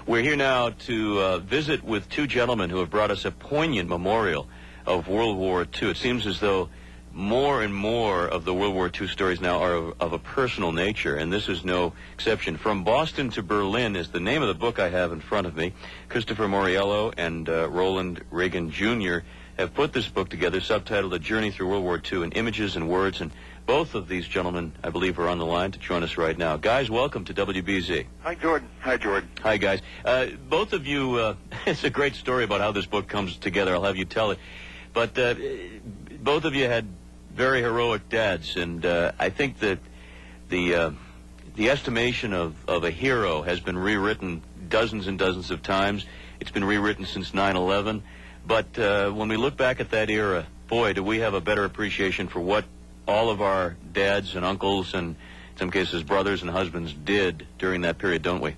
We're here now to visit with two gentlemen who have brought us a poignant memorial of World War II. It seems as though more and more of the World War II stories now are of a personal nature, and this is no exception. From Boston to Berlin is the name of the book I have in front of me. Christopher Mauriello and Roland Regan Jr. have put this book together, subtitled A Journey Through World War II in Images and Words, and both of these gentlemen, I believe, are on the line to join us right now. Guys, welcome to WBZ. Hi, Jordan. Hi, Jordan. Hi, guys. Both of you, it's a great story about how this book comes together. I'll have you tell it. But both of you had very heroic dads, and I think that the estimation of a hero has been rewritten dozens and dozens of times. It's been rewritten since 9/11. But when we look back at that era, boy, do we have a better appreciation for what all of our dads and uncles and, in some cases, brothers and husbands did during that period, don't we?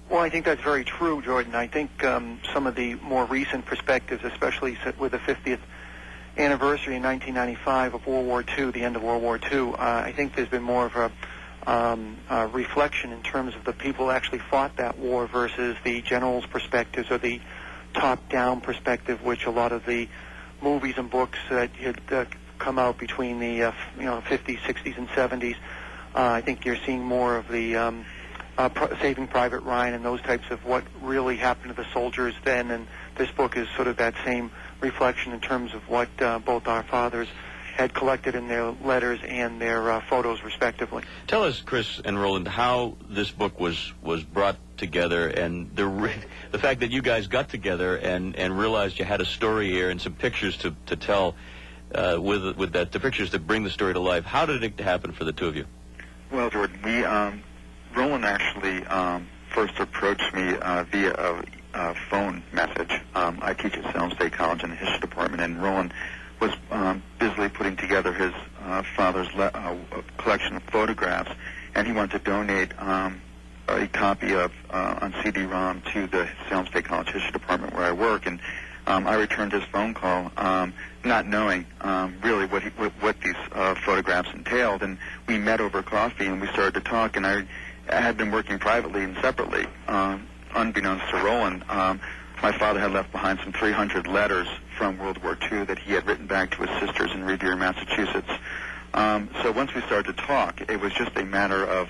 Well, I think that's very true, Jordan. I think some of the more recent perspectives, especially with the 50th anniversary in 1995 of World War II, the end of World War II, I think there's been more of a reflection in terms of the people who actually fought that war versus the generals' perspectives or the top-down perspective, which a lot of the movies and books that had come out between the 50s, 60s, and 70s. I think you're seeing more of the Saving Private Ryan and those types of what really happened to the soldiers then, and this book is sort of that same reflection in terms of what both our fathers had collected in their letters and their photos, respectively. Tell us, Chris and Roland, how this book was brought together, and the fact that you guys got together and realized you had a story here and some pictures to tell with that, the pictures that bring the story to life. How did it happen for the two of you? Well, Jordan, Roland actually first approached me via a phone message. I teach at Salem State College in the history department, and Roland was busily putting together his father's collection of photographs, and he wanted to donate a copy of on CD-ROM to the Salem State College history department where I work, and I returned his phone call, not knowing really what these photographs entailed, and we met over coffee and we started to talk, and I had been working privately and separately. Unbeknownst to Roland, my father had left behind some 300 letters from World War II that he had written back to his sisters in Revere, Massachusetts. So once we started to talk, it was just a matter of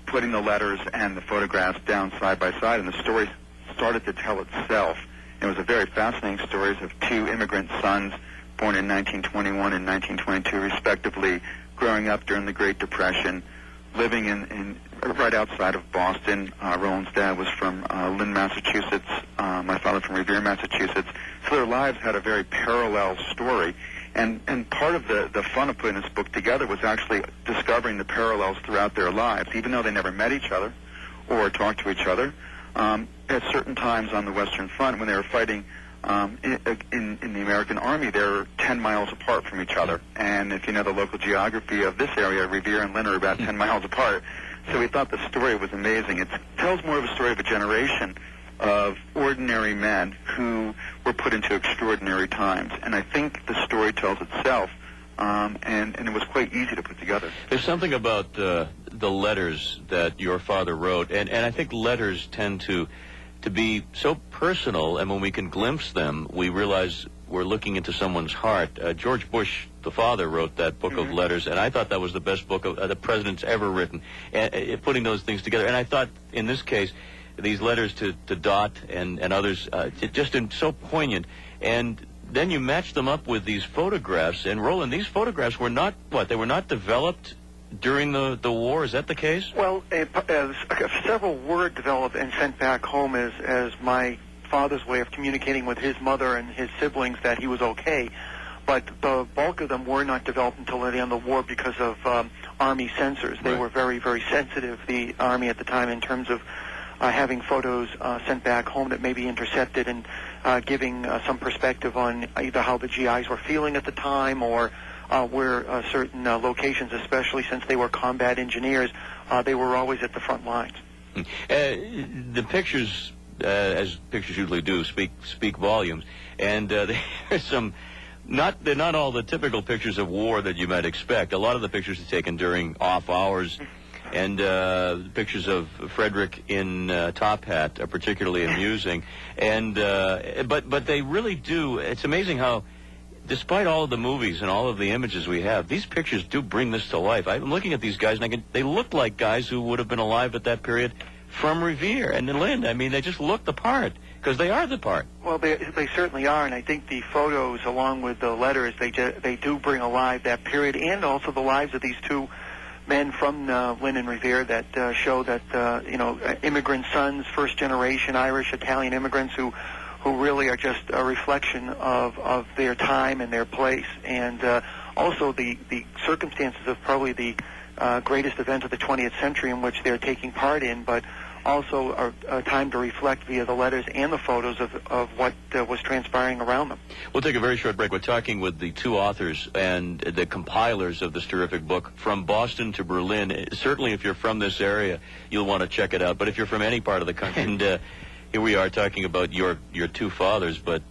putting the letters and the photographs down side by side, and the story started to tell itself. It was a very fascinating story of two immigrant sons born in 1921 and 1922, respectively, growing up during the Great Depression, living in right outside of Boston. Roland's dad was from Lynn, Massachusetts, my father from Revere, Massachusetts. So their lives had a very parallel story. And part of the fun of putting this book together was actually discovering the parallels throughout their lives, even though they never met each other or talked to each other. At certain times on the Western Front, when they were fighting in the American Army, they were 10 miles apart from each other. And if you know the local geography of this area, Revere and Lynn are about 10 miles apart. So we thought the story was amazing. It tells more of a story of a generation of ordinary men who were put into extraordinary times. And I think the story tells itself, and it was quite easy to put together. There's something about the letters that your father wrote, and I think letters tend to be so personal, and when we can glimpse them, we realize we're looking into someone's heart. George Bush, the father, wrote that book of letters, and I thought that was the best book of the president's ever written, putting those things together. And I thought, in this case, these letters to Dot and others, just so poignant. And then you match them up with these photographs. And, Roland, these photographs were not, they were not developed during the war. Is that the case? Well, several were developed and sent back home as my father's way of communicating with his mother and his siblings that he was okay. But the bulk of them were not developed until the end of the war because of Army censors. They were very, very sensitive, the Army at the time, in terms of having photos sent back home that may be intercepted and giving some perspective on either how the GIs were feeling at the time or where certain locations, especially since they were combat engineers, they were always at the front lines. The pictures, as pictures usually do, speak volumes, and there's some. They're not all the typical pictures of war that you might expect. A lot of the pictures are taken during off hours. And pictures of Frederick in top hat are particularly amusing. And but they really do. It's amazing how, despite all of the movies and all of the images we have, these pictures do bring this to life. I'm looking at these guys, and they look like guys who would have been alive at that period from Revere and Lynn. I mean, they just look the part, because they are the part. Well, they certainly are, and I think the photos, along with the letters, they do bring alive that period, and also the lives of these two men from Lynn and Revere that show that, immigrant sons, first-generation Irish, Italian immigrants who really are just a reflection of their time and their place, and also the circumstances of probably the greatest event of the 20th century in which they're taking part in, but also a time to reflect via the letters and the photos of what was transpiring around them. We'll take a very short break. We're talking with the two authors and the compilers of this terrific book, From Boston to Berlin. Certainly, if you're from this area, you'll want to check it out. But if you're from any part of the country, and here we are talking about your two fathers, but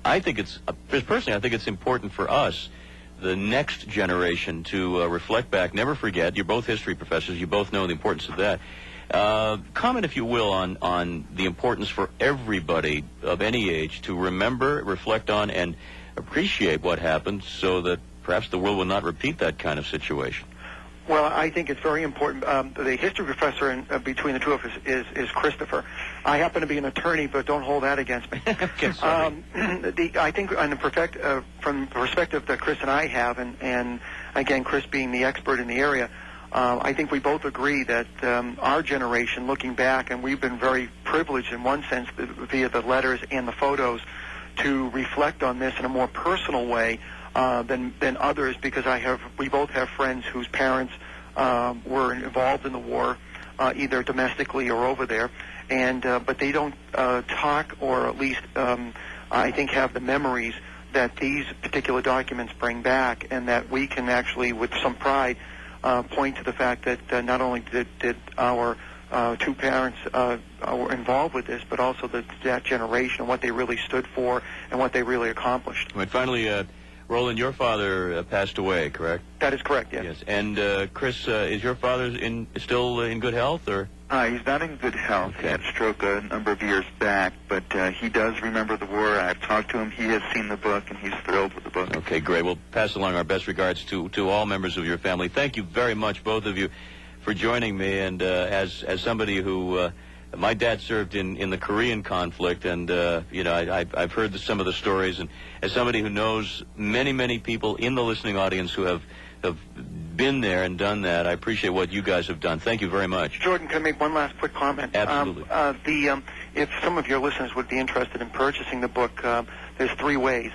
I think personally, I think it's important for us, the next generation, to reflect back, never forget. You're both history professors. You both know the importance of that. Comment, if you will, on the importance for everybody of any age to remember, reflect on, and appreciate what happened, so that perhaps the world will not repeat that kind of situation. Well, I think it's very important. The history professor between the two of us is Christopher. I happen to be an attorney, but don't hold that against me. Okay, sorry. I think from the perspective that Chris and I have, and again, Chris being the expert in the area, I think we both agree that our generation, looking back, and we've been very privileged in one sense via the letters and the photos to reflect on this in a more personal way than others, because we both have friends whose parents were involved in the war, either domestically or over there, and but they don't talk, or at least I think have the memories that these particular documents bring back, and that we can actually, with some pride, point to the fact that not only did our two parents were involved with this, but also that generation, what they really stood for and what they really accomplished. Right, finally, Roland, your father passed away, correct? That is correct, yes. Yes. And Chris, is your father still in good health, or? He's not in good health. Okay. He had a stroke a number of years back, but he does remember the war. I've talked to him. He has seen the book, and he's thrilled with the book. Okay, great. We'll pass along our best regards to all members of your family. Thank you very much, both of you, for joining me. And as somebody who, my dad served in the Korean conflict, and I've heard some of the stories, and as somebody who knows many people in the listening audience who have been there and done that, I appreciate what you guys have done. Thank you very much. Jordan, can I make one last quick comment? Absolutely. If some of your listeners would be interested in purchasing the book, there's three ways.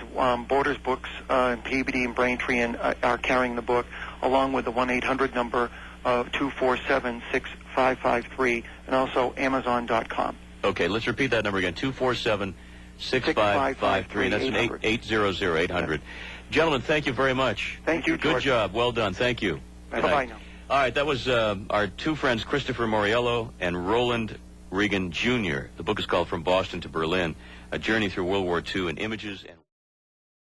Borders Books and Ph.D. and Braintree are carrying the book, along with the 1-800 number of 247-6553, and also Amazon.com. Okay, let's repeat that number again, 247-6553. That's an 800. Gentlemen, thank you very much. Thank you, George. Good job. Well done. Thank you. Bye-bye now. All right, that was our two friends, Christopher Mauriello and Roland Regan Jr. The book is called From Boston to Berlin, A Journey Through World War II in Images and